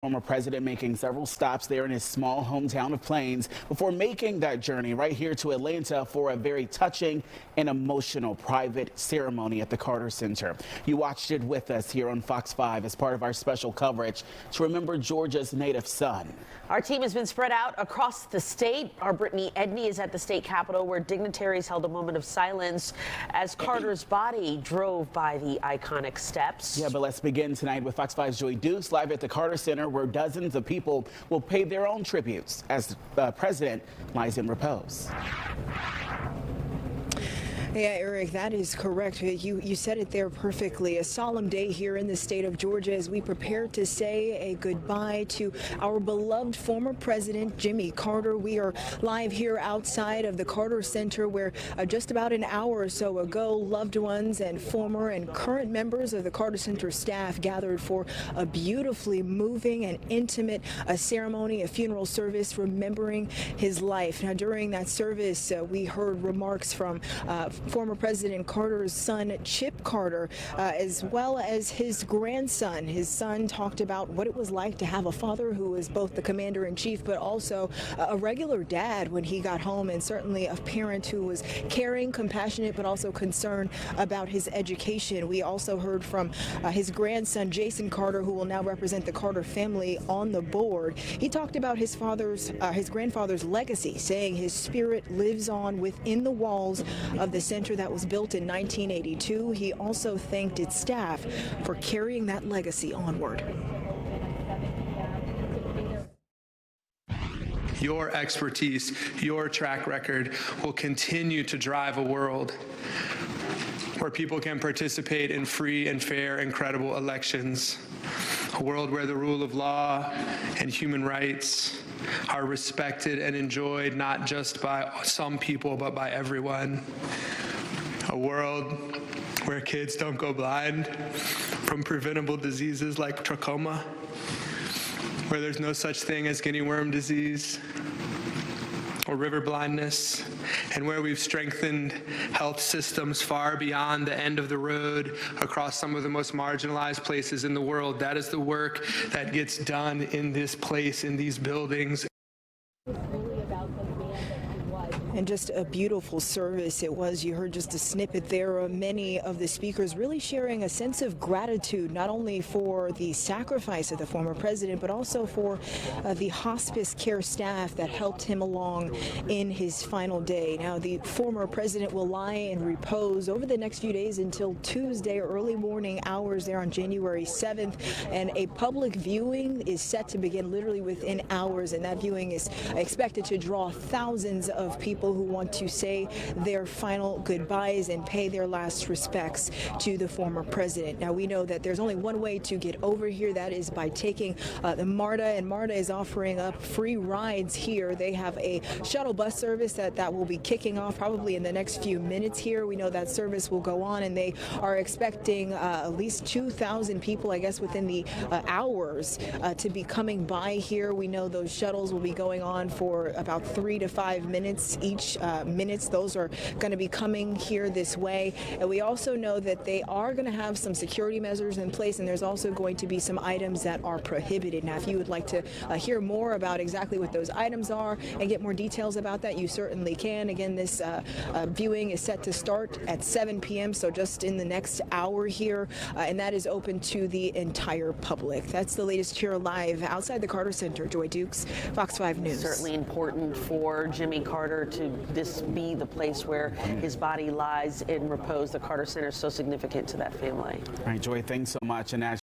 Former president making several stops there in his small hometown of Plains before making that journey right here to Atlanta for a very touching and emotional private ceremony at the Carter Center. You watched it with us here on Fox 5 as part of our special coverage to remember Georgia's native son. Our team has been spread out across the state. Our Brittany Edney is at the state capitol where dignitaries held a moment of silence as Carter's body drove by the iconic steps. Yeah, but let's begin tonight with Fox 5's Joy Dukes live at the Carter Center, where dozens of people will pay their own tributes as the president lies in repose. Yeah, Eric, that is correct. You said it there perfectly. A solemn day here in the state of Georgia as we prepare to say a goodbye to our beloved former president, Jimmy Carter. We are live here outside of the Carter Center where just about an hour or so ago, loved ones and former and current members of the Carter Center staff gathered for a beautifully moving and intimate ceremony, a funeral service remembering his life. Now, during that service, we heard remarks from former President Carter's son, Chip Carter, as well as his grandson. His son talked about what it was like to have a father who was both the commander-in-chief but also a regular dad when he got home, and certainly a parent who was caring, compassionate, but also concerned about his education. We also heard from his grandson, Jason Carter, who will now represent the Carter family on the board. He talked about his grandfather's legacy, saying his spirit lives on within the walls of the center that was built in 1982. He also thanked its staff for carrying that legacy onward. Your expertise, your track record will continue to drive a world where people can participate in free and fair and credible elections, a world where the rule of law and human rights are respected and enjoyed not just by some people but by everyone, a world where kids don't go blind from preventable diseases like trachoma, where there's no such thing as guinea worm disease or river blindness, and where we've strengthened health systems far beyond the end of the road across some of the most marginalized places in the world. That is the work that gets done in this place, in these buildings. And just a beautiful service it was. You heard just a snippet there of many of the speakers really sharing a sense of gratitude, not only for the sacrifice of the former president, but also for the hospice care staff that helped him along in his final day. Now, the former president will lie in repose over the next few days until Tuesday, early morning hours there on January 7th. And a public viewing is set to begin literally within hours. And that viewing is expected to draw thousands of people who want to say their final goodbyes and pay their last respects to the former president. Now, we know that there's only one way to get over here. That is by taking the MARTA, and MARTA is offering up free rides here. They have a shuttle bus service that will be kicking off probably in the next few minutes here. We know that service will go on, and they are expecting at least 2,000 people, I guess, within the hours to be coming by here. We know those shuttles will be going on for about 3 to 5 minutes each. Those are going to be coming here this way. And we also know that they are going to have some security measures in place, and there's also going to be some items that are prohibited. Now, if you would like to hear more about exactly what those items are and get more details about that, you certainly can. Again, this viewing is set to start at 7 p.m., so just in the next hour here, and that is open to the entire public. That's the latest here live outside the Carter Center. Joy Dukes, Fox 5 News. Certainly important for Jimmy Carter to this be the place where his body lies in repose. The Carter Center is so significant to that family. All right, Joy, thanks so much. And as